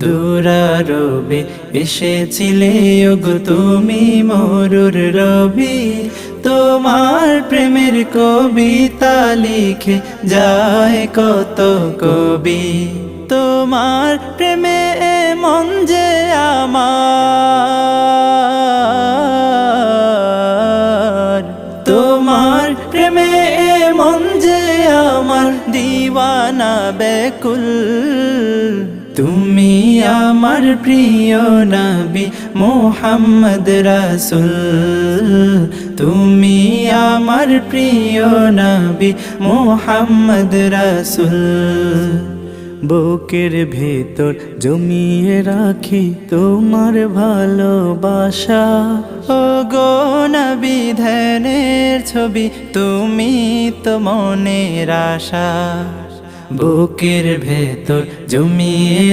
দুরারবে এসেছিলে ওগো তুমি মরুর রবি, তোমার প্রেমের কবিতা লিখে যায় কত কবি। তোমার প্রেমে মন যে আমার, তোমার প্রেমে মন যে আমার দিওয়ানা বেকুল। তুমি আমার প্রিয় নবী মুহাম্মদ রাসূল, তুমি আমার প্রিয় নবী মুহাম্মদ রাসূল। বুকের ভেতর জমিয়ে রাখি তোমার ভালোবাসা, ও গো নবী ধ্যানের ছবি তুমি তো মনের আশা। বুকের ভেতর জমিয়ে